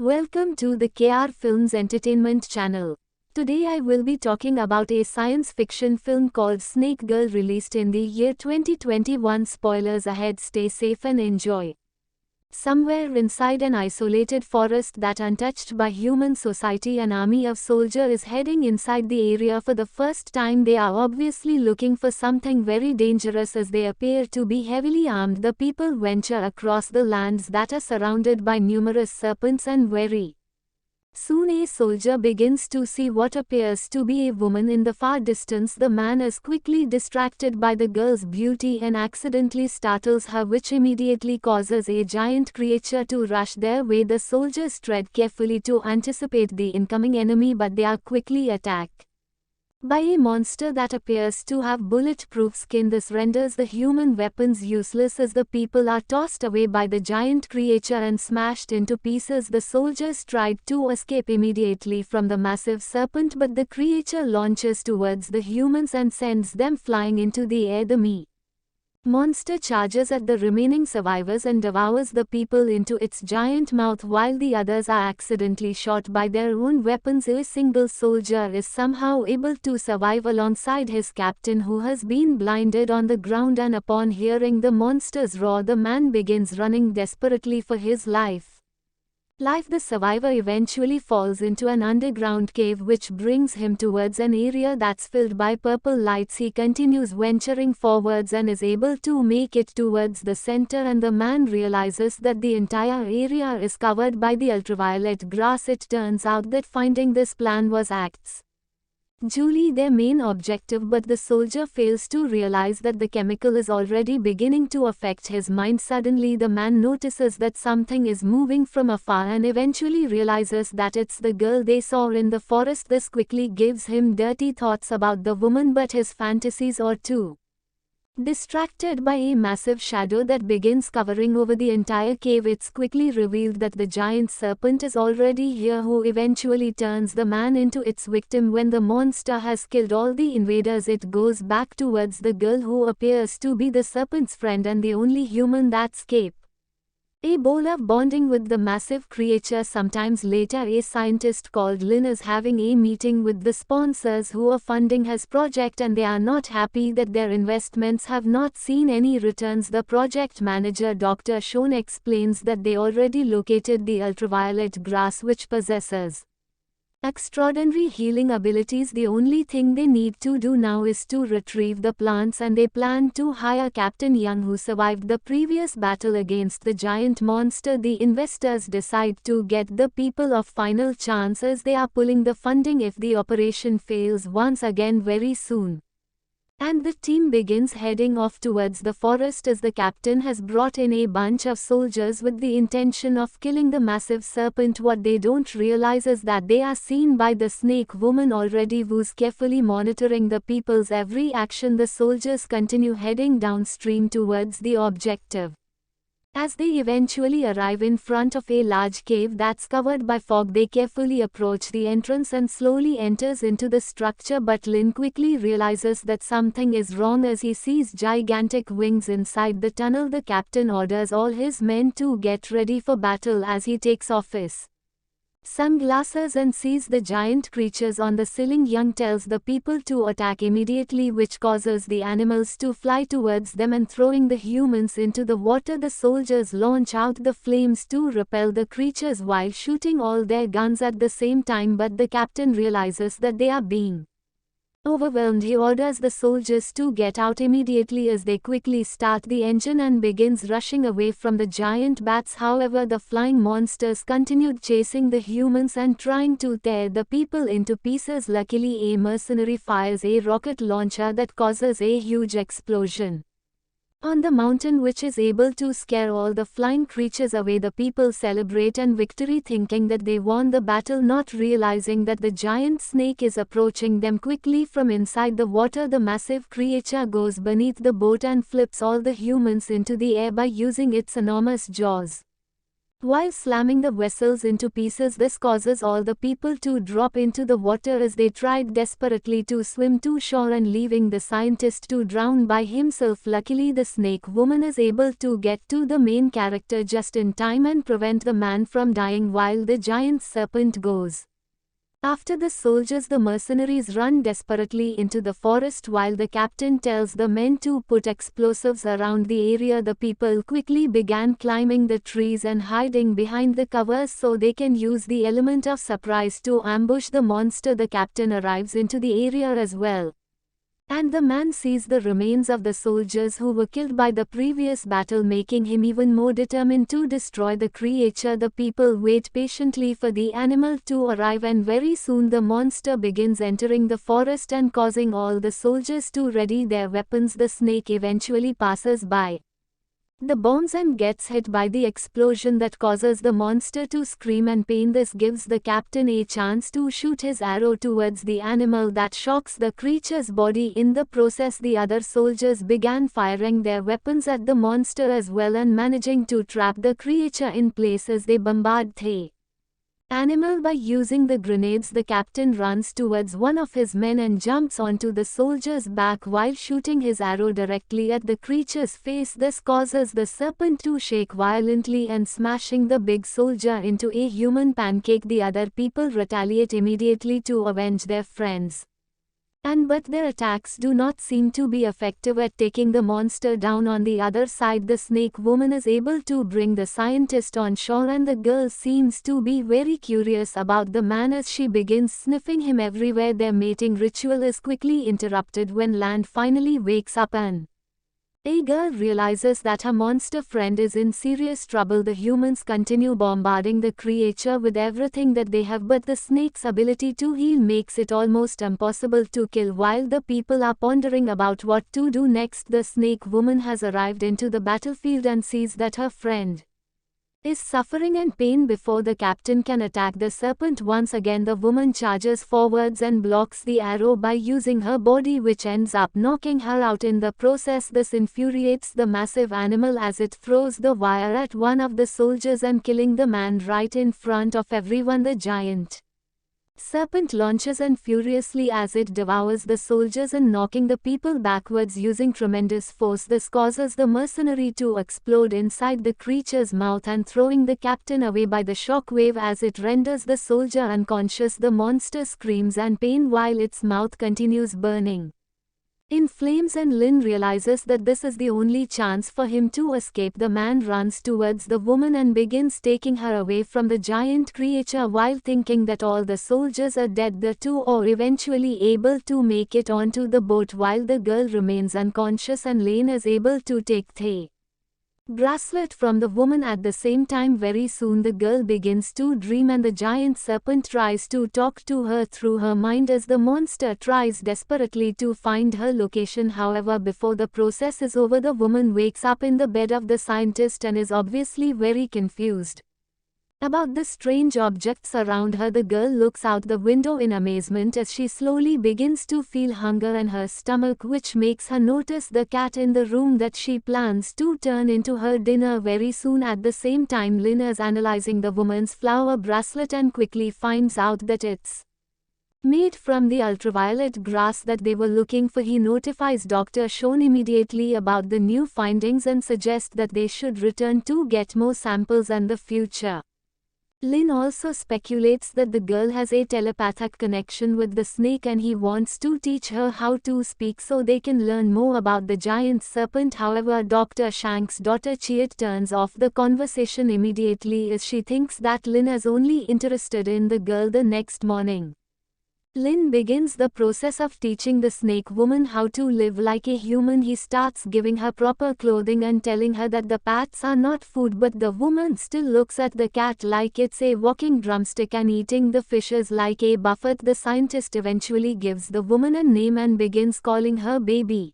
Welcome to the KR Films Entertainment channel. Today I will be talking about a science fiction film called Snake Girl released in the year 2021. Spoilers ahead, stay safe and enjoy. Somewhere inside an isolated forest that untouched by human society, an army of soldiers is heading inside the area for the first time. They are obviously looking for something very dangerous as they appear to be heavily armed. The people venture across the lands that are surrounded by numerous serpents and very soon a soldier begins to see what appears to be a woman in the far distance. The man is quickly distracted by the girl's beauty and accidentally startles her, which immediately causes a giant creature to rush their way. The soldiers tread carefully to anticipate the incoming enemy, but they are quickly attacked by a monster that appears to have bulletproof skin. This renders the human weapons useless as the people are tossed away by the giant creature and smashed into pieces. The soldiers tried to escape immediately from the massive serpent, but the creature launches towards the humans and sends them flying into the air. The monster charges at the remaining survivors and devours the people into its giant mouth, while the others are accidentally shot by their own weapons. A single soldier is somehow able to survive alongside his captain, who has been blinded on the ground, and upon hearing the monster's roar, the man begins running desperately for his life. The survivor eventually falls into an underground cave, which brings him towards an area that's filled by purple lights. He continues venturing forwards and is able to make it towards the center, and the man realizes that the entire area is covered by the ultraviolet grass. It turns out that finding this plan was acts Julie their main objective, but the soldier fails to realize that the chemical is already beginning to affect his mind. Suddenly the man notices that something is moving from afar and eventually realizes that it's the girl they saw in the forest. This quickly gives him dirty thoughts about the woman, but his fantasies are too distracted by a massive shadow that begins covering over the entire cave. It's quickly revealed that the giant serpent is already here, who eventually turns the man into its victim. When the monster has killed all the invaders, it goes back towards the girl, who appears to be the serpent's friend and the only human that escaped Ebola, bonding with the massive creature. Sometimes later, a scientist called Lynn is having a meeting with the sponsors who are funding his project, and they are not happy that their investments have not seen any returns. The project manager, Dr. Sean, explains that they already located the ultraviolet grass, which possesses extraordinary healing abilities. The only thing they need to do now is to retrieve the plants, and they plan to hire Captain Young, who survived the previous battle against the giant monster. The investors decide to get the people a final chance as they are pulling the funding if the operation fails once again very soon. And the team begins heading off towards the forest as the captain has brought in a bunch of soldiers with the intention of killing the massive serpent. What they don't realize is that they are seen by the snake woman already, who's carefully monitoring the people's every action. The soldiers continue heading downstream towards the objective. As they eventually arrive in front of a large cave that's covered by fog, they carefully approach the entrance and slowly enters into the structure, but Lynn quickly realizes that something is wrong as he sees gigantic wings inside the tunnel. The captain orders all his men to get ready for battle as he takes off his sunglasses and sees the giant creatures on the ceiling. Young tells the people to attack immediately, which causes the animals to fly towards them and throwing the humans into the water. The soldiers launch out the flames to repel the creatures while shooting all their guns at the same time, but the captain realizes that they are being overwhelmed. He orders the soldiers to get out immediately as they quickly start the engine and begins rushing away from the giant bats. However, the flying monsters continued chasing the humans and trying to tear the people into pieces. Luckily, a mercenary fires a rocket launcher that causes a huge explosion on the mountain, which is able to scare all the flying creatures away. The people celebrate and victory, thinking that they won the battle, not realizing that the giant snake is approaching them quickly from inside the water. The massive creature goes beneath the boat and flips all the humans into the air by using its enormous jaws. While slamming the vessels into pieces, this causes all the people to drop into the water as they tried desperately to swim to shore and leaving the scientist to drown by himself. Luckily, the snake woman is able to get to the main character just in time and prevent the man from dying while the giant serpent goes. After the soldiers, the mercenaries run desperately into the forest while the captain tells the men to put explosives around the area. The people quickly began climbing the trees and hiding behind the covers so they can use the element of surprise to ambush the monster. The captain arrives into the area as well, and the man sees the remains of the soldiers who were killed by the previous battle, making him even more determined to destroy the creature. The people wait patiently for the animal to arrive, and very soon the monster begins entering the forest and causing all the soldiers to ready their weapons. The snake eventually passes by the bombs and gets hit by the explosion that causes the monster to scream in pain. This gives the captain a chance to shoot his arrow towards the animal that shocks the creature's body. In the process, the other soldiers began firing their weapons at the monster as well and managing to trap the creature in place as they bombard the animal by using the grenades. The captain runs towards one of his men and jumps onto the soldier's back while shooting his arrow directly at the creature's face. This causes the serpent to shake violently and smashing the big soldier into a human pancake. The other people retaliate immediately to avenge their friends, but their attacks do not seem to be effective at taking the monster down. On the other side, the snake woman is able to bring the scientist on shore, and the girl seems to be very curious about the man as she begins sniffing him everywhere. Their mating ritual is quickly interrupted when Land finally wakes up and a girl realizes that her monster friend is in serious trouble. The humans continue bombarding the creature with everything that they have, but the snake's ability to heal makes it almost impossible to kill. While the people are pondering about what to do next, the snake woman has arrived into the battlefield and sees that her friend is suffering in pain. Before the captain can attack the serpent once again, the woman charges forwards and blocks the arrow by using her body, which ends up knocking her out in the process. This infuriates the massive animal as it throws the wire at one of the soldiers and killing the man right in front of everyone. The giant serpent launches and furiously as it devours the soldiers and knocking the people backwards using tremendous force. This causes the mercenary to explode inside the creature's mouth and throwing the captain away by the shock wave as it renders the soldier unconscious. The monster screams in pain while its mouth continues burning in flames, and Lin realizes that this is the only chance for him to escape. The man runs towards the woman and begins taking her away from the giant creature while thinking that all the soldiers are dead. The two are eventually able to make it onto the boat while the girl remains unconscious, and Lane is able to take the bracelet from the woman. At the same time, very soon the girl begins to dream and the giant serpent tries to talk to her through her mind as the monster tries desperately to find her location. However, before the process is over, the woman wakes up in the bed of the scientist and is obviously very confused about the strange objects around her. The girl looks out the window in amazement as she slowly begins to feel hunger in her stomach, which makes her notice the cat in the room that she plans to turn into her dinner very soon. At the same time, Lin is analyzing the woman's flower bracelet and quickly finds out that it's made from the ultraviolet grass that they were looking for. He notifies Dr. Sean immediately about the new findings and suggests that they should return to get more samples in the future. Lin also speculates that the girl has a telepathic connection with the snake and he wants to teach her how to speak so they can learn more about the giant serpent. However, Dr. Shank's daughter Chiat turns off the conversation immediately as she thinks that Lin is only interested in the girl. The next morning, Lin begins the process of teaching the snake woman how to live like a human. He starts giving her proper clothing and telling her that the pets are not food, but the woman still looks at the cat like it's a walking drumstick and eating the fishes like a buffet. The scientist eventually gives the woman a name and begins calling her baby,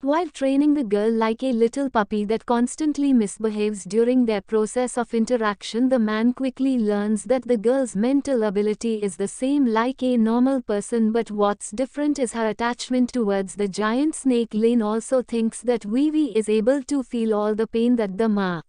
while training the girl like a little puppy that constantly misbehaves. During their process of interaction, the man quickly learns that the girl's mental ability is the same like a normal person, but what's different is her attachment towards the giant snake. Lane also thinks that Vivi is able to feel all the pain that the ma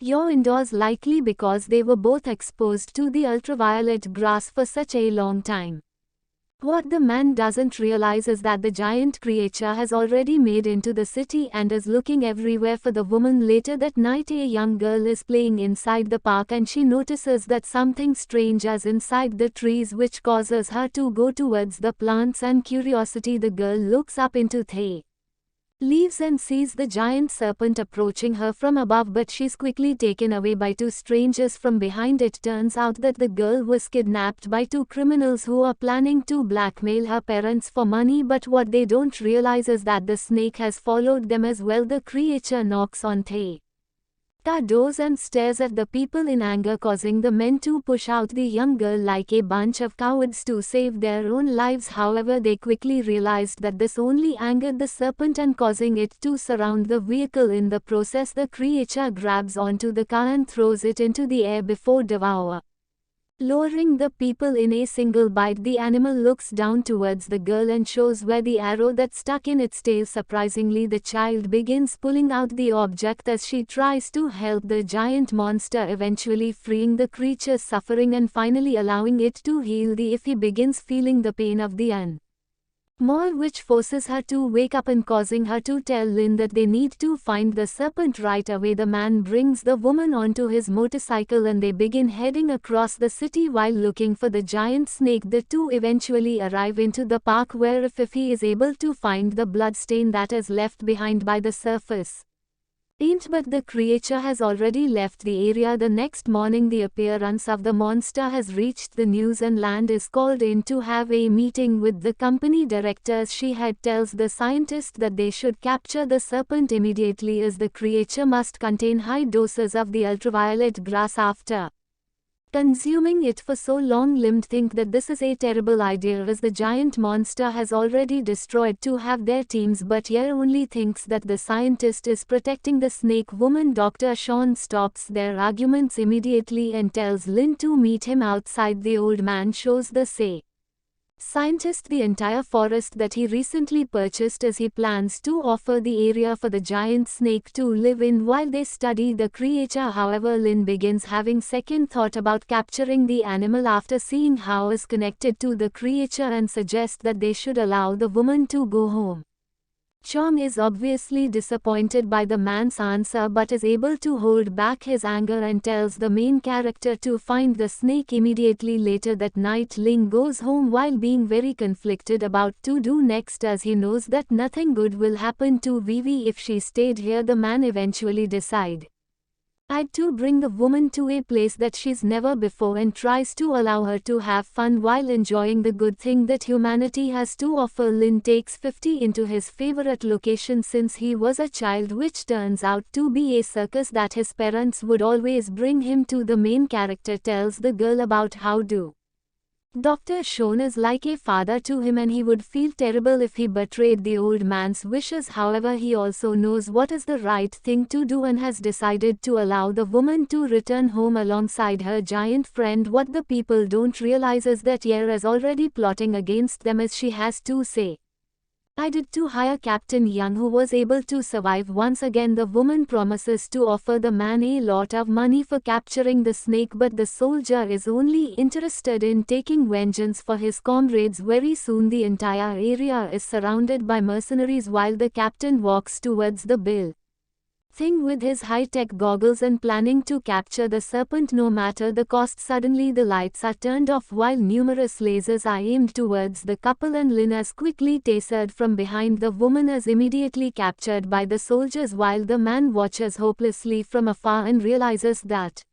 You're indoors likely because they were both exposed to the ultraviolet grass for such a long time. What the man doesn't realize is that the giant creature has already made into the city and is looking everywhere for the woman. Later that night, a young girl is playing inside the park and she notices that something strange is inside the trees, which causes her to go towards the plants. And curiosity, the girl looks up into the leaves and sees the giant serpent approaching her from above, but she's quickly taken away by two strangers from behind. It turns out that the girl was kidnapped by two criminals who are planning to blackmail her parents for money, but what they don't realize is that the snake has followed them as well. The creature knocks on the doors and stares at the people in anger, causing the men to push out the young girl like a bunch of cowards to save their own lives. However, they quickly realized that this only angered the serpent and causing it to surround the vehicle. In the process, the creature grabs onto the car and throws it into the air before lowering the people in a single bite. The animal looks down towards the girl and shows where the arrow that stuck in its tail. Surprisingly, the child begins pulling out the object as she tries to help the giant monster, eventually freeing the creature's suffering and finally allowing it to heal. If he begins feeling the pain of the animal, which forces her to wake up and causing her to tell Lynn that they need to find the serpent right away. The man brings the woman onto his motorcycle and they begin heading across the city while looking for the giant snake. The two eventually arrive into the park where if he is able to find the bloodstain that is left behind by the surface. But the creature has already left the area. The next morning, the appearance of the monster has reached the news and Land is called in to have a meeting with the company directors. She tells the scientist that they should capture the serpent immediately, as the creature must contain high doses of the ultraviolet grass. After consuming it for so long, Limbed think that this is a terrible idea as the giant monster has already destroyed to have their teams, but Yer only thinks that the scientist is protecting the snake woman. Dr. Sean stops their arguments immediately and tells Lynn to meet him outside. The old man shows the scientist the entire forest that he recently purchased as he plans to offer the area for the giant snake to live in while they study the creature. However, Lynn begins having second thought about capturing the animal after seeing how is connected to the creature and suggests that they should allow the woman to go home. Chong is obviously disappointed by the man's answer but is able to hold back his anger and tells the main character to find the snake immediately. Later that night, Ling goes home while being very conflicted about to do next, as he knows that nothing good will happen to Vivi if she stayed here. The man eventually decides to bring the woman to a place that she's never before and tries to allow her to have fun while enjoying the good thing that humanity has to offer. Lin takes 50 into his favorite location since he was a child, which turns out to be a circus that his parents would always bring him to. The main character tells the girl about how Dr. Sean is like a father to him and he would feel terrible if he betrayed the old man's wishes. However, he also knows what is the right thing to do and has decided to allow the woman to return home alongside her giant friend. What the people don't realize is that Yer is already plotting against them, as she has to say, "I did to hire Captain Young, who was able to survive." Once again, the woman promises to offer the man a lot of money for capturing the snake, but the soldier is only interested in taking vengeance for his comrades. Very soon the entire area is surrounded by mercenaries while the captain walks towards the building with his high-tech goggles and planning to capture the serpent no matter the cost. Suddenly the lights are turned off while numerous lasers are aimed towards the couple, and Lin is quickly tasered from behind. The woman is immediately captured by the soldiers while the man watches hopelessly from afar and realizes that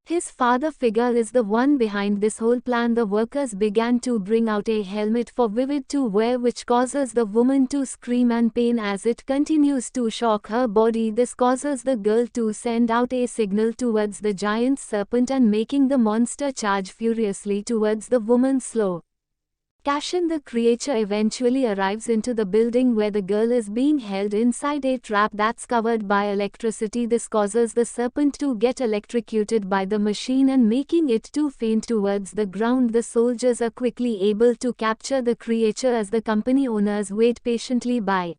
his father figure is the one behind this whole plan. The workers began to bring out a helmet for Vivid to wear, which causes the woman to scream in pain as it continues to shock her body. This causes the girl to send out a signal towards the giant serpent and making the monster charge furiously towards the woman. Slow Cashin, the creature, eventually arrives into the building where the girl is being held inside a trap that's covered by electricity. This causes the serpent to get electrocuted by the machine and making it to faint towards the ground. The soldiers are quickly able to capture the creature as the company owners wait patiently by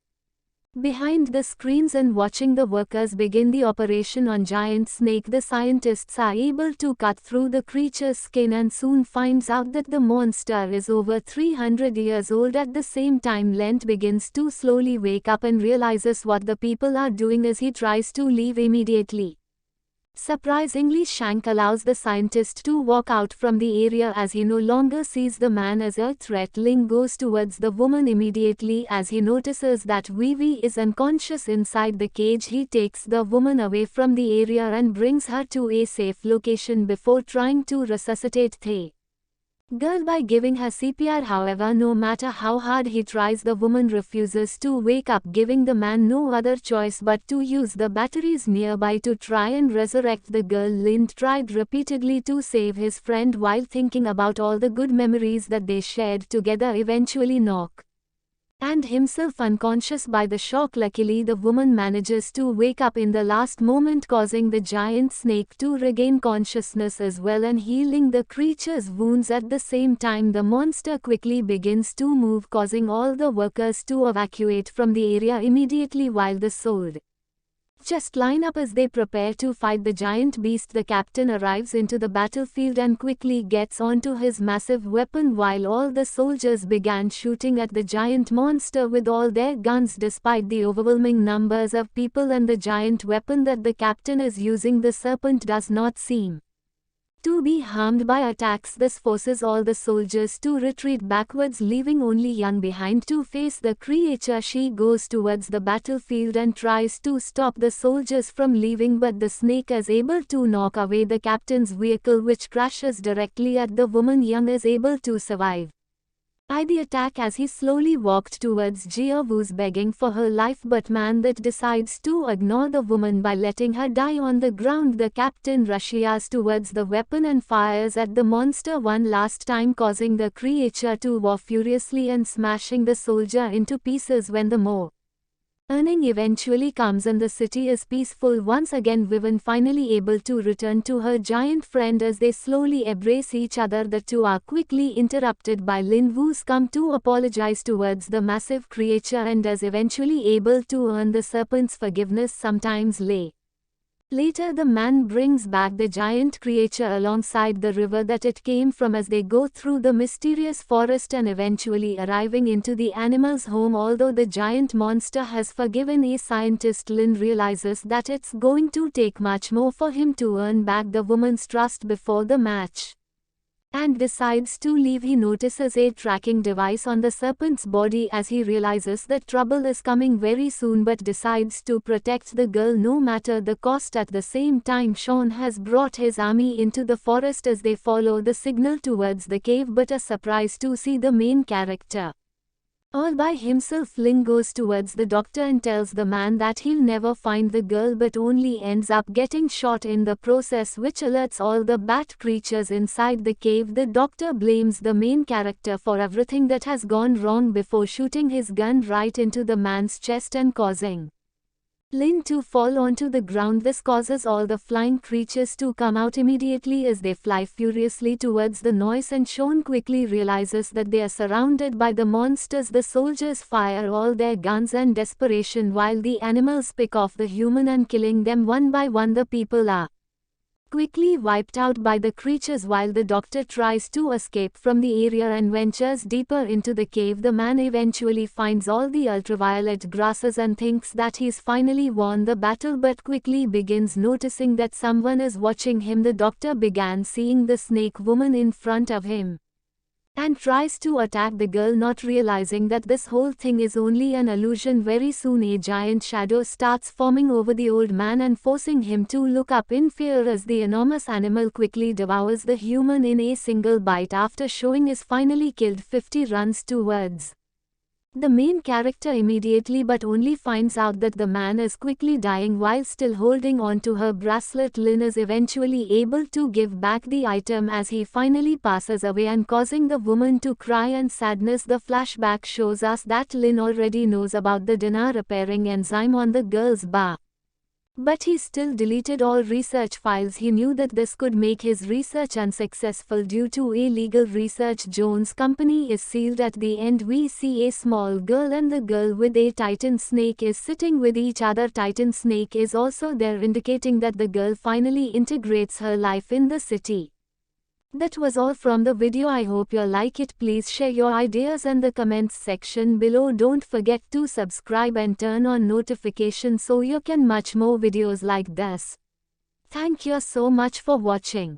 Behind the screens and watching the workers begin the operation on giant snake, the scientists are able to cut through the creature's skin and soon finds out that the monster is over 300 years old. At the same time, Lent begins to slowly wake up and realizes what the people are doing as he tries to leave immediately. Surprisingly, Shank allows the scientist to walk out from the area as he no longer sees the man as a threat. Ling goes towards the woman immediately as he notices that Vivi is unconscious inside the cage. He takes the woman away from the area and brings her to a safe location before trying to resuscitate the girl by giving her CPR. However, no matter how hard he tries, the woman refuses to wake up, giving the man no other choice but to use the batteries nearby to try and resurrect the girl. Lind tried repeatedly to save his friend while thinking about all the good memories that they shared together, eventually knock and himself unconscious by the shock. Luckily, the woman manages to wake up in the last moment, causing the giant snake to regain consciousness as well and healing the creature's wounds. At the same time, the monster quickly begins to move, causing all the workers to evacuate from the area immediately while the soldiers just line up as they prepare to fight the giant beast. The captain arrives into the battlefield and quickly gets onto his massive weapon while all the soldiers began shooting at the giant monster with all their guns. Despite the overwhelming numbers of people and the giant weapon that the captain is using, the serpent does not seem to be harmed by attacks. This forces all the soldiers to retreat backwards, leaving only Young behind to face the creature. She goes towards the battlefield and tries to stop the soldiers from leaving, but the snake is able to knock away the captain's vehicle, which crashes directly at the woman. Young is able to survive the attack as he slowly walked towards Jia, who's begging for her life, but man that decides to ignore the woman by letting her die on the ground. The captain rushes towards the weapon and fires at the monster one last time, causing the creature to war furiously and smashing the soldier into pieces. When the morning eventually comes and the city is peaceful once again, Vivian finally able to return to her giant friend as they slowly embrace each other. The two are quickly interrupted by Lin, who's come to apologize towards the massive creature and is eventually able to earn the serpent's forgiveness. Sometimes later, the man brings back the giant creature alongside the river that it came from as they go through the mysterious forest and eventually arriving into the animal's home. Although the giant monster has forgiven a scientist, Lin realizes that it's going to take much more for him to earn back the woman's trust before the match and decides to leave. He notices a tracking device on the serpent's body as he realizes that trouble is coming very soon, but decides to protect the girl no matter the cost. At the same time, Sean has brought his army into the forest as they follow the signal towards the cave, but are surprised to see the main character all by himself. Ling goes towards the doctor and tells the man that he'll never find the girl, but only ends up getting shot in the process, which alerts all the bat creatures inside the cave. The doctor blames the main character for everything that has gone wrong before shooting his gun right into the man's chest and causing Lin to fall onto the ground. This causes all the flying creatures to come out immediately as they fly furiously towards the noise, and Sean quickly realizes that they are surrounded by the monsters. The soldiers fire all their guns in desperation while the animals pick off the human and killing them one by one. The people are quickly wiped out by the creatures while the doctor tries to escape from the area and ventures deeper into the cave. The man eventually finds all the ultraviolet grasses and thinks that he's finally won the battle, but quickly begins noticing that someone is watching him. The doctor began seeing the snake woman in front of him and tries to attack the girl, not realizing that this whole thing is only an illusion. Very soon a giant shadow starts forming over the old man and forcing him to look up in fear as the enormous animal quickly devours the human in a single bite. After showing is finally killed, 50 runs towards the main character immediately, but only finds out that the man is quickly dying while still holding on to her bracelet. Lin is eventually able to give back the item as he finally passes away and causing the woman to cry in sadness. The flashback shows us that Lin already knows about the dinner repairing enzyme on the girl's bar, But he still deleted all research files. He knew that this could make his research unsuccessful due to illegal research. Jones' company is sealed. At the end we see a small girl and the girl with a titan snake is sitting with each other. Titan snake is also there, indicating that the girl finally integrates her life in the city. That was all from the video. I hope you like it. Please share your ideas in the comments section below. Don't forget to subscribe and turn on notifications so you can watch more videos like this. Thank you so much for watching.